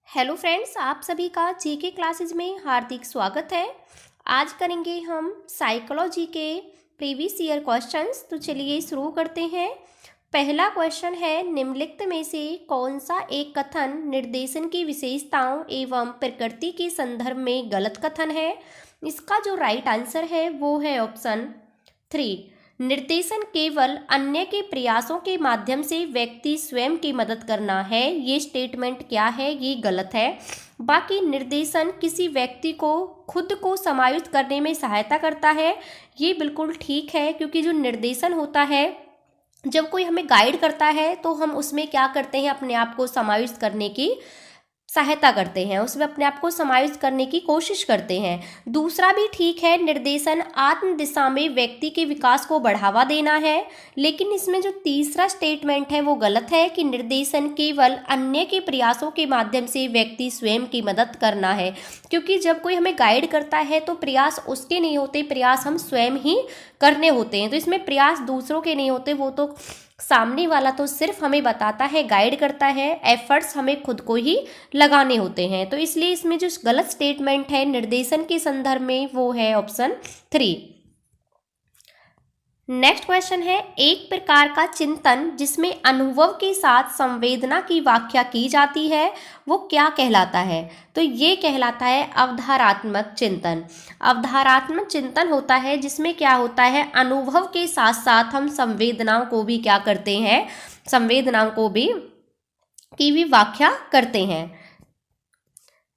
Hello friends, आप सभी का जीके क्लासेस में हार्दिक स्वागत है। आज करेंगे हम साइकोलॉजी के प्रीवियस ईयर क्वेश्चंस। तो चलिए शुरू करते हैं। पहला क्वेश्चन है, निम्नलिखित में से कौन सा एक कथन निर्देशन की विशेषताओं एवं प्रकृति के संदर्भ में गलत कथन है। इसका जो राइट आंसर है वो है ऑप्शन 3। निर्देशन केवल अन्य के प्रयासों के माध्यम से व्यक्ति स्वयं की मदद करना है। ये स्टेटमेंट क्या है, ये गलत है। बाकी निर्देशन किसी व्यक्ति को खुद को समायोजित करने में सहायता करता है, ये बिल्कुल ठीक है। क्योंकि जो निर्देशन होता है, जब कोई हमें गाइड करता है तो हम उसमें क्या करते हैं, अपने आप को समायोजित करने की सहायता करते हैं, उसमें अपने आप को समायोजित करने की कोशिश करते हैं। दूसरा भी ठीक है, निर्देशन आत्म दिशा में व्यक्ति के विकास को बढ़ावा देना है। लेकिन इसमें जो तीसरा स्टेटमेंट है वो गलत है कि निर्देशन केवल अन्य के प्रयासों के माध्यम से व्यक्ति स्वयं की मदद करना है। क्योंकि जब कोई हमें गाइड करता है तो प्रयास उसके नहीं होते, प्रयास हम स्वयं ही करने होते हैं। तो इसमें प्रयास दूसरों के नहीं होते, वो तो सामने वाला तो सिर्फ हमें बताता है, गाइड करता है। एफर्ट्स हमें खुद को ही लगाने होते हैं। तो इसलिए इसमें जो गलत स्टेटमेंट है निर्देशन के संदर्भ में वो है ऑप्शन 3। नेक्स्ट क्वेश्चन है, एक प्रकार का चिंतन जिसमें अनुभव के साथ संवेदना की व्याख्या की जाती है वो क्या कहलाता है। तो ये कहलाता है अवधारणात्मक चिंतन। अवधारणात्मक चिंतन होता है जिसमें क्या होता है, अनुभव के साथ साथ हम संवेदनाओं को भी क्या करते हैं, संवेदनाओं को भी की भी व्याख्या करते हैं।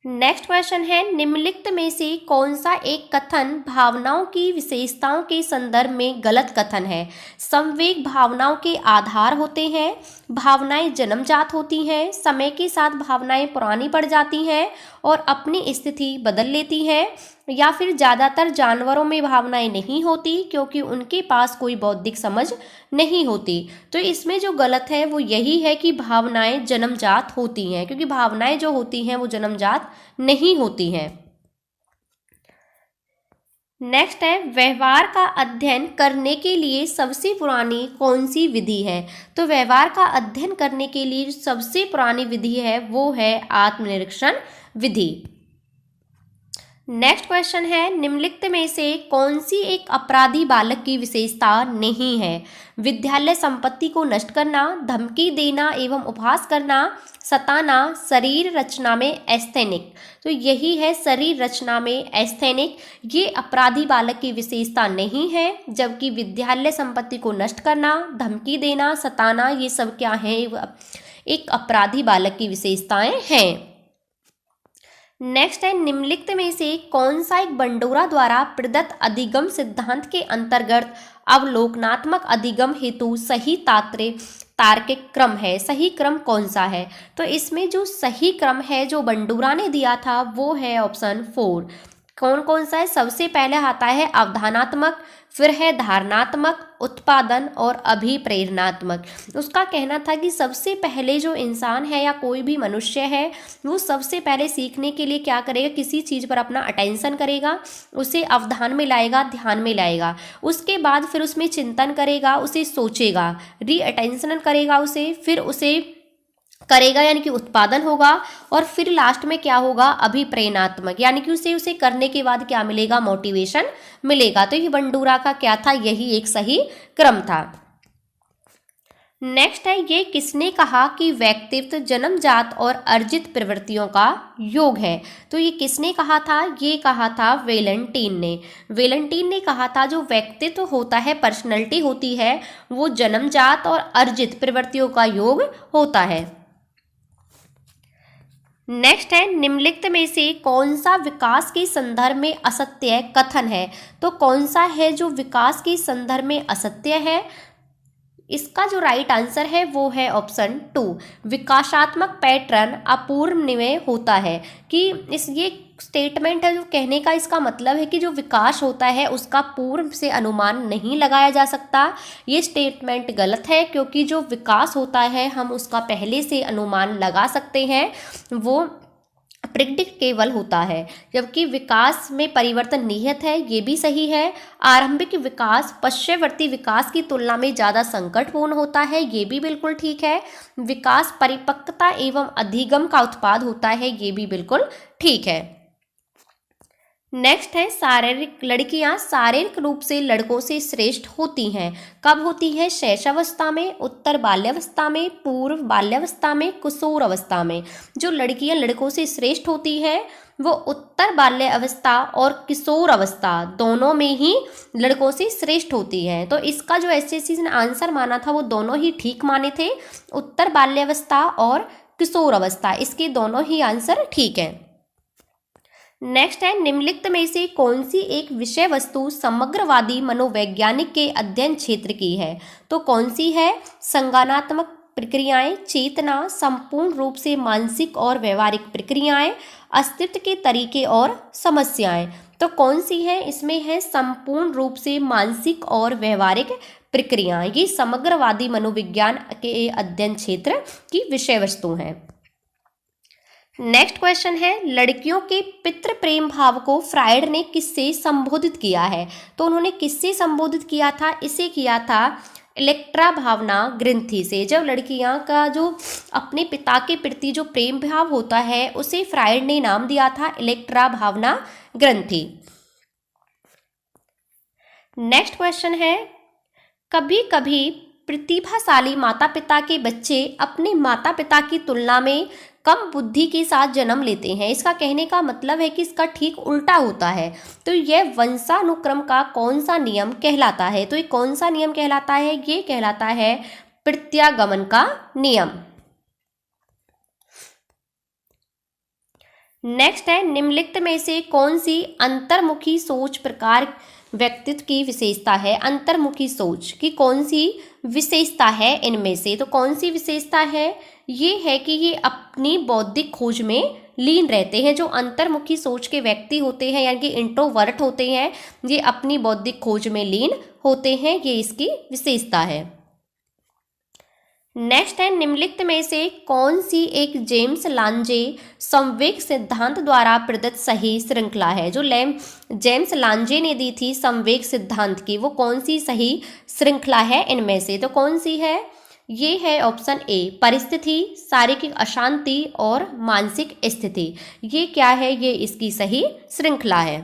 नेक्स्ट क्वेश्चन है, निम्नलिखित में से कौन सा एक कथन भावनाओं की विशेषताओं के संदर्भ में गलत कथन है। संवेग भावनाओं के आधार होते हैं, भावनाएं जन्मजात होती हैं, समय के साथ भावनाएं पुरानी पड़ जाती हैं और अपनी स्थिति बदल लेती हैं, या फिर ज़्यादातर जानवरों में भावनाएं नहीं होती क्योंकि उनके पास कोई बौद्धिक समझ नहीं होती। तो इसमें जो गलत है वो यही है कि भावनाएं जन्मजात होती हैं, क्योंकि भावनाएं जो होती हैं वो जन्मजात नहीं होती हैं। नेक्स्ट है, व्यवहार का अध्ययन करने के लिए सबसे पुरानी कौन सी विधि है। तो व्यवहार का अध्ययन करने के लिए सबसे पुरानी विधि है वो है आत्मनिरीक्षण विधि। नेक्स्ट क्वेश्चन है, निम्नलिखित में से कौन सी एक अपराधी बालक की विशेषता नहीं है। विद्यालय संपत्ति को नष्ट करना, धमकी देना एवं उपहास करना, सताना, शरीर रचना में एस्थेनिक। तो यही है, शरीर रचना में एस्थेनिक, ये अपराधी बालक की विशेषता नहीं है। जबकि विद्यालय संपत्ति को नष्ट करना, धमकी देना, सताना, ये सब क्या है, एक अपराधी बालक की विशेषताएं हैं। नेक्स्ट है, निम्नलिखित में से कौन सा एक बंडोरा द्वारा प्रदत्त अधिगम सिद्धांत के अंतर्गत अवलोकनात्मक अधिगम हेतु सही तार्किक क्रम है। सही क्रम कौन सा है। तो इसमें जो सही क्रम है जो बंडोरा ने दिया था वो है ऑप्शन 4। कौन कौन सा है, सबसे पहले आता है अवधारणात्मक, फिर है धारणात्मक, उत्पादन और अभिप्रेरणात्मक। उसका कहना था कि सबसे पहले जो इंसान है या कोई भी मनुष्य है वो सबसे पहले सीखने के लिए क्या करेगा, किसी चीज़ पर अपना अटेंशन करेगा, उसे अवधान में लाएगा, ध्यान में लाएगा। उसके बाद फिर उसमें चिंतन करेगा, उसे सोचेगा, री अटेंशन करेगा उसे, फिर उसे करेगा यानी कि उत्पादन होगा, और फिर लास्ट में क्या होगा, अभिप्रेरणात्मक, यानी कि उसे करने के बाद क्या मिलेगा, मोटिवेशन मिलेगा। तो ये बंडूरा का क्या था, यही एक सही क्रम था। नेक्स्ट है, ये किसने कहा कि व्यक्तित्व जन्मजात और अर्जित प्रवृत्तियों का योग है। तो ये किसने कहा था, ये कहा था वेलेंटीन ने। वेलेंटीन ने कहा था जो व्यक्तित्व होता है, पर्सनैलिटी होती है, वो जन्मजात और अर्जित प्रवृत्तियों का योग होता है। नेक्स्ट है, निम्नलिखित में से कौन सा विकास के संदर्भ में असत्य कथन है। तो कौन सा है जो विकास के संदर्भ में असत्य है। इसका जो राइट आंसर है वो है ऑप्शन 2। विकासात्मक पैटर्न अपूर्णनीय होता है। कि ये स्टेटमेंट है जो कहने का इसका मतलब है कि जो विकास होता है उसका पूर्व से अनुमान नहीं लगाया जा सकता। ये स्टेटमेंट गलत है, क्योंकि जो विकास होता है हम उसका पहले से अनुमान लगा सकते हैं। वो प्रिडिक्टेबल होता है, जबकि विकास में परिवर्तन निहित है, ये भी सही है। आरंभिक विकास पश्चावर्ती विकास की तुलना में ज़्यादा संकटपूर्ण होता है, ये भी बिल्कुल ठीक है। विकास परिपक्वता एवं अधिगम का उत्पाद होता है, ये भी बिल्कुल ठीक है। नेक्स्ट है लड़कियां शारीरिक रूप से लड़कों से श्रेष्ठ होती हैं। कब होती है? शैशवावस्था में, उत्तर बाल्यावस्था में, पूर्व बाल्यावस्था में, किशोर अवस्था में। जो लड़कियां लड़कों से श्रेष्ठ होती हैं वो उत्तर बाल्य अवस्था और किशोर अवस्था दोनों में ही लड़कों से श्रेष्ठ होती हैं। तो इसका जो एसएससी ने आंसर माना था वो दोनों ही ठीक माने थे, उत्तर बाल्यावस्था और किशोर अवस्था, इसके दोनों ही आंसर ठीक है। नेक्स्ट है, निम्नलिखित में से कौन सी एक विषय वस्तु समग्रवादी मनोवैज्ञानिक के अध्ययन क्षेत्र की है? तो कौन सी है? संज्ञानात्मक प्रक्रियाएं, चेतना, संपूर्ण रूप से मानसिक और व्यवहारिक प्रक्रियाएं, अस्तित्व के तरीके और समस्याएं। तो कौन सी है? इसमें है संपूर्ण रूप से मानसिक और व्यवहारिक प्रक्रियाएं। ये समग्रवादी मनोविज्ञान के अध्ययन क्षेत्र की विषय वस्तु हैं। नेक्स्ट क्वेश्चन है, लड़कियों के पितृ प्रेम भाव को फ्रायड ने किससे संबोधित किया है? तो उन्होंने किससे संबोधित किया था? इसे किया था इलेक्ट्रा भावना ग्रंथि से। जब लड़कियां का जो अपने पिता के प्रति जो प्रेम भाव होता है उसे फ्रायड ने नाम दिया था इलेक्ट्रा भावना ग्रंथि। नेक्स्ट क्वेश्चन है, कभी कभी प्रतिभाशाली माता पिता के बच्चे अपने माता पिता की तुलना में कम बुद्धि के साथ जन्म लेते हैं। इसका कहने का मतलब है कि इसका ठीक उल्टा होता है। तो यह वंशानुक्रम का कौन सा नियम कहलाता है? तो ये कौन सा नियम कहलाता है? ये कहलाता है प्रत्यागमन का नियम। नेक्स्ट है, निम्नलिखित में से कौन सी अंतर्मुखी सोच प्रकार व्यक्तित्व की विशेषता है? अंतर्मुखी सोच की कौन सी विशेषता है इनमें से? तो कौन सी विशेषता है? ये है कि ये अपनी बौद्धिक खोज में लीन रहते हैं। जो अंतर्मुखी सोच के व्यक्ति होते हैं यानी कि इंट्रोवर्ट होते हैं, ये अपनी बौद्धिक खोज में लीन होते हैं, ये इसकी विशेषता है। नेक्स्ट है, निम्नलिखित में से कौन सी एक जेम्स लांजे संवेग सिद्धांत द्वारा प्रदत्त सही श्रृंखला है? जो जेम्स लांजे ने दी थी संवेग सिद्धांत की, वो कौन सी सही श्रृंखला है इनमें से? तो कौन सी है? ये है ऑप्शन ए, परिस्थिति, शारीरिक अशांति और मानसिक स्थिति। ये क्या है? ये इसकी सही श्रृंखला है।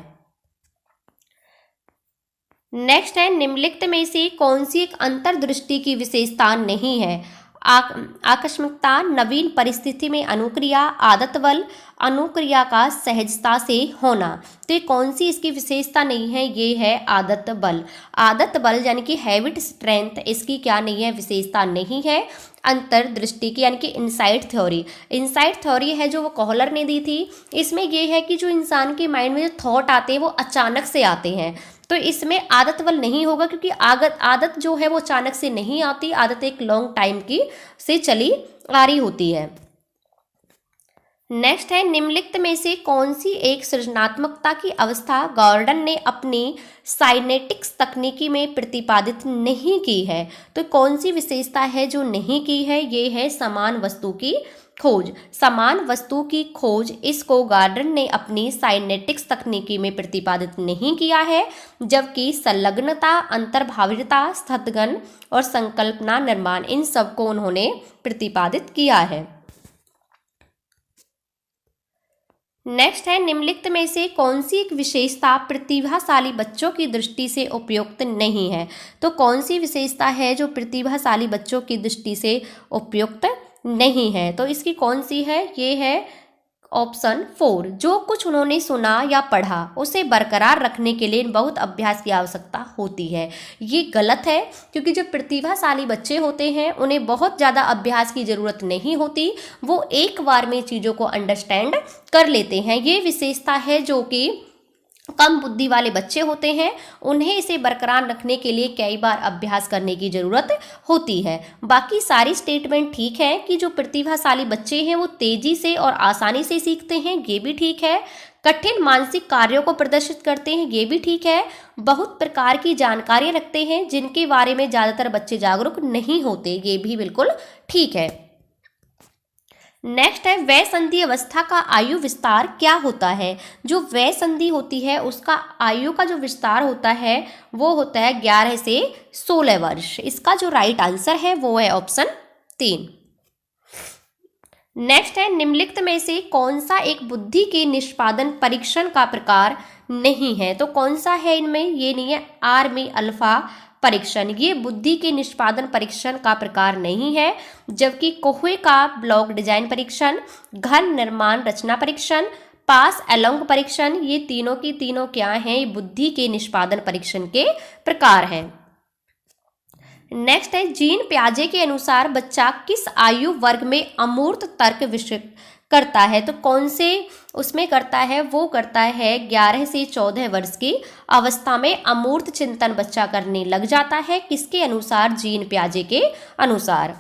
नेक्स्ट है, निम्नलिखित में से कौन सी एक अंतर्दृष्टि की विशेषता नहीं है? आकस्मिकता, नवीन परिस्थिति में अनुक्रिया, आदत बल, अनुक्रिया का सहजता से होना। तो ये कौन सी इसकी विशेषता नहीं है? ये है आदत बल। आदत बल यानी कि हैबिट स्ट्रेंथ, इसकी क्या नहीं है? विशेषता नहीं है अंतर्दृष्टि की, यानी कि इनसाइट थ्योरी। इनसाइट थ्योरी है जो वो कोहलर ने दी थी। इसमें ये है कि जो इंसान के माइंड में जो थॉट आते हैं वो अचानक से आते हैं, तो इसमें आदत बल नहीं होगा, क्योंकि आदत जो है वो अचानक से नहीं आती। आदत एक लॉन्ग टाइम की से चली आ रही होती है। नेक्स्ट है, निम्नलिखित में से कौन सी एक सृजनात्मकता की अवस्था गॉर्डन ने अपनी साइनेटिक्स तकनीकी में प्रतिपादित नहीं की है? तो कौन सी विशेषता है जो नहीं की है? ये है समान वस्तु की खोज। समान वस्तु की खोज, इसको गॉर्डन ने अपनी साइनेटिक्स तकनीकी में प्रतिपादित नहीं किया है, जबकि संलग्नता, अंतर्भाविता, स्थगन और संकल्पना निर्माण, इन सबको उन्होंने प्रतिपादित किया है। नेक्स्ट है, निम्नलिखित में से कौन सी एक विशेषता प्रतिभाशाली बच्चों की दृष्टि से उपयुक्त नहीं है? तो कौन सी विशेषता है जो प्रतिभाशाली बच्चों की दृष्टि से उपयुक्त नहीं है? तो इसकी कौन सी है? ये है ऑप्शन 4, जो कुछ उन्होंने सुना या पढ़ा उसे बरकरार रखने के लिए बहुत अभ्यास की आवश्यकता होती है। ये गलत है, क्योंकि जो प्रतिभाशाली बच्चे होते हैं उन्हें बहुत ज़्यादा अभ्यास की ज़रूरत नहीं होती, वो एक बार में चीज़ों को अंडरस्टैंड कर लेते हैं। ये विशेषता है जो कि कम बुद्धि वाले बच्चे होते हैं, उन्हें इसे बरकरार रखने के लिए कई बार अभ्यास करने की ज़रूरत होती है। बाकी सारी स्टेटमेंट ठीक है कि जो प्रतिभाशाली बच्चे हैं वो तेज़ी से और आसानी से सीखते हैं, ये भी ठीक है। कठिन मानसिक कार्यों को प्रदर्शित करते हैं, ये भी ठीक है। बहुत प्रकार की जानकारी रखते हैं जिनके बारे में ज़्यादातर बच्चे जागरूक नहीं होते, ये भी बिल्कुल ठीक है। नेक्स्ट है वय संधि अवस्था का आयु विस्तार क्या होता है। जो वय संधि होती है उसका आयु का जो विस्तार होता है वो होता है 11 से 16 वर्ष। इसका जो राइट आंसर है वो है ऑप्शन 3। नेक्स्ट है निम्नलिखित में से कौन सा एक बुद्धि के निष्पादन परीक्षण का प्रकार नहीं है। तो कौन सा है इनमें, ये नहीं है आर्मी अल्फा परीक्षण, ये बुद्धि के निष्पादन परीक्षण का प्रकार नहीं है। जबकि कोहे का ब्लॉक डिजाइन परीक्षण, घन निर्माण रचना परीक्षण, पास अलोंग परीक्षण, ये तीनों की तीनों क्या हैं, ये बुद्धि के निष्पादन परीक्षण के प्रकार हैं। नेक्स्ट है जीन पियाजे के अनुसार बच्चा किस आयु वर्ग में अमूर्त तर्क विकसित करता है। तो कौन से उसमें करता है, वो करता है 11 से 14 वर्ष की अवस्था में अमूर्त चिंतन बच्चा करने लग जाता है। किसके अनुसार, जीन पियाजे के अनुसार।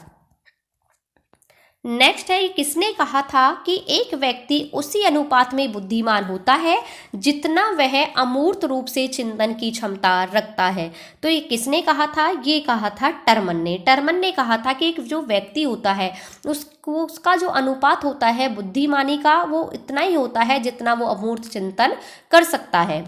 नेक्स्ट है किसने कहा था कि एक व्यक्ति उसी अनुपात में बुद्धिमान होता है जितना वह अमूर्त रूप से चिंतन की क्षमता रखता है। तो ये किसने कहा था, ये कहा था टर्मन ने। टर्मन ने कहा था कि एक जो व्यक्ति होता है उसका जो अनुपात होता है बुद्धिमानी का वो इतना ही होता है जितना वो अमूर्त चिंतन कर सकता है।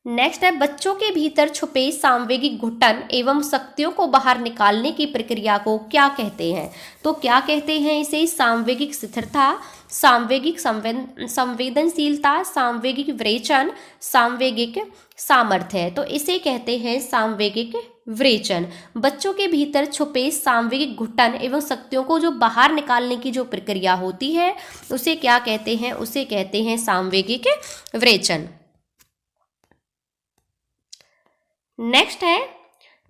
नेक्स्ट है बच्चों के भीतर छुपे सांवेगिक घुटन एवं शक्तियों को बाहर निकालने की प्रक्रिया को क्या कहते हैं। तो क्या कहते हैं इसे, सांवेगिक स्थिरता, सांवेगिक संवेदनशीलता, सांवेगिक विवेचन, सांवेगिक सामर्थ्य। तो इसे कहते हैं सांवेगिक विवेचन। बच्चों के भीतर छुपे सांवेगिक घुटन एवं शक्तियों को जो बाहर निकालने की जो प्रक्रिया होती है उसे क्या कहते हैं, उसे कहते हैं सांवेगिक विवेचन। नेक्स्ट है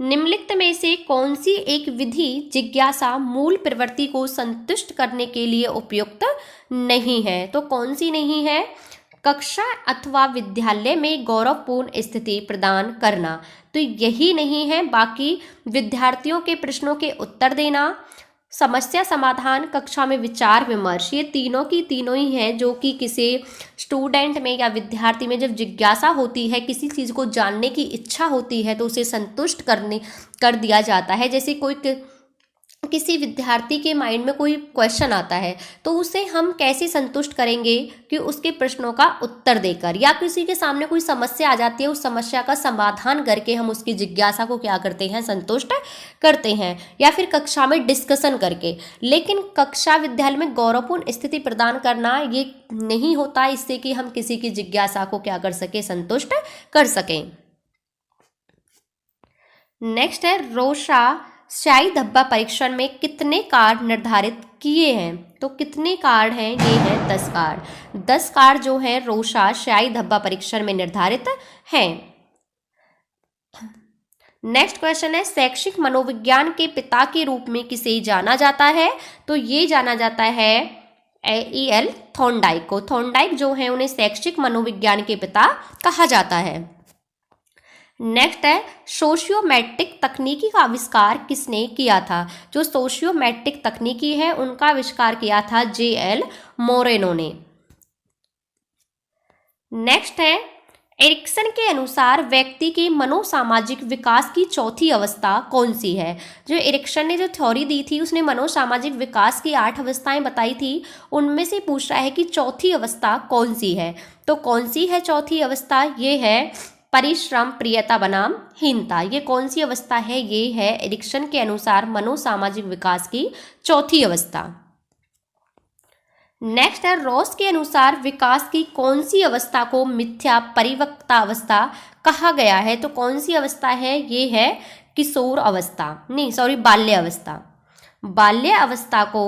निम्नलिखित में से कौन सी एक विधि जिज्ञासा मूल प्रवृत्ति को संतुष्ट करने के लिए उपयुक्त नहीं है। तो कौन सी नहीं है, कक्षा अथवा विद्यालय में गौरवपूर्ण स्थिति प्रदान करना, तो यही नहीं है। बाकी विद्यार्थियों के प्रश्नों के उत्तर देना, समस्या समाधान, कक्षा में विचार विमर्श, ये तीनों की तीनों ही हैं जो कि किसी स्टूडेंट में या विद्यार्थी में जब जिज्ञासा होती है, किसी चीज़ को जानने की इच्छा होती है तो उसे संतुष्ट कर दिया जाता है। जैसे किसी विद्यार्थी के माइंड में कोई क्वेश्चन आता है तो उसे हम कैसे संतुष्ट करेंगे कि उसके प्रश्नों का उत्तर देकर, या किसी के सामने कोई समस्या आ जाती है उस समस्या का समाधान करके हम उसकी जिज्ञासा को क्या करते हैं, संतुष्ट करते हैं, या फिर कक्षा में डिस्कशन करके। लेकिन कक्षा विद्यालय में गौरवपूर्ण स्थिति प्रदान करना ये नहीं होता इससे कि हम किसी की जिज्ञासा को क्या कर सके, संतुष्ट कर सकें। नेक्स्ट है रोशा स्याही धब्बा परीक्षण में कितने कार्ड निर्धारित किए हैं। तो कितने कार्ड हैं, ये हैं 10 कार्ड। 10 कार्ड जो है रोशा स्याही धब्बा परीक्षण में निर्धारित हैं। नेक्स्ट क्वेश्चन है शैक्षिक मनोविज्ञान के पिता के रूप में किसे जाना जाता है। तो ये जाना जाता है E.L. थॉर्नडाइक को। थॉर्नडाइक जो है उन्हें शैक्षिक मनोविज्ञान के पिता कहा जाता है। नेक्स्ट है सोशियोमेट्रिक तकनीकी का आविष्कार किसने किया था। जो सोशियोमेट्रिक तकनीकी है उनका आविष्कार किया था J.L. मोरेनो ने। नेक्स्ट है एरिक्सन के अनुसार व्यक्ति के मनोसामाजिक विकास की चौथी अवस्था कौन सी है। जो एरिक्सन ने जो थ्योरी दी थी उसने मनोसामाजिक विकास की 8 अवस्थाएं बताई थी, उनमें से पूछ रहा है कि चौथी अवस्था कौन सी है। तो कौन सी है चौथी अवस्था, ये है परिश्रम प्रियता बनाम हीनता। ये कौन सी अवस्था है, ये है एरिक्सन के अनुसार मनोसामाजिक विकास की चौथी अवस्था। नेक्स्ट है रॉस के अनुसार विकास की कौन सी अवस्था को मिथ्या परिपक्वता अवस्था कहा गया है। तो कौन सी अवस्था है, ये है किशोर अवस्था, नहीं सॉरी बाल्य अवस्था। बाल्य अवस्था को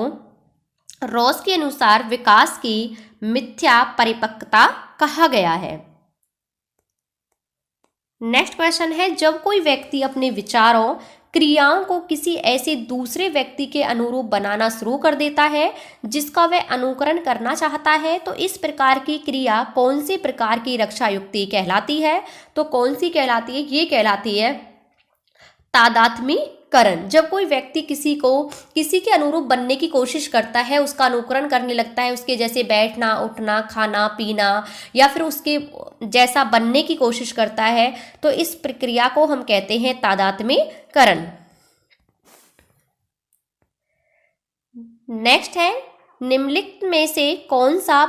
रॉस के अनुसार विकास की मिथ्या परिपक्वता कहा गया है। नेक्स्ट क्वेश्चन है जब कोई व्यक्ति अपने विचारों क्रियाओं को किसी ऐसे दूसरे व्यक्ति के अनुरूप बनाना शुरू कर देता है जिसका वह अनुकरण करना चाहता है, तो इस प्रकार की क्रिया कौन से प्रकार की रक्षा युक्ति कहलाती है। तो कौन सी कहलाती है, ये कहलाती है तादात्म्यकरण। जब कोई व्यक्ति किसी के अनुरूप बनने की कोशिश करता है, उसका अनुकरण करने लगता है, उसके जैसे बैठना उठना खाना पीना या फिर उसके जैसा बनने की कोशिश करता है, तो इस प्रक्रिया को हम कहते हैं तादात्म्यकरण। नेक्स्ट है, निम्नलिखित में से कौन सा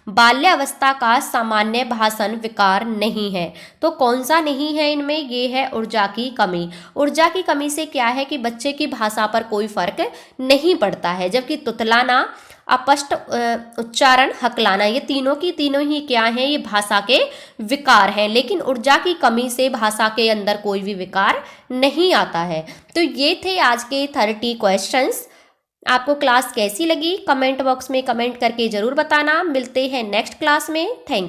बाल्यावस्था का सामान्य भाषण विकार नहीं है? तो कौन सा नहीं है इनमें? ये है ऊर्जा की कमी। ऊर्जा की कमी से क्या है कि बच्चे की भाषा पर कोई फर्क नहीं पड़ता है, जबकि तुतलाना, अपष्ट उच्चारण, हकलाना, ये तीनों की तीनों ही क्या हैं? ये भाषा के विकार हैं। लेकिन ऊर्जा की कमी से भाषा के अंदर कोई भी विकार नहीं आता है। तो ये थे आज के 30 क्वेश्चंस। आपको क्लास कैसी लगी कमेंट बॉक्स में कमेंट करके ज़रूर बताना। मिलते हैं नेक्स्ट क्लास में। Thank you.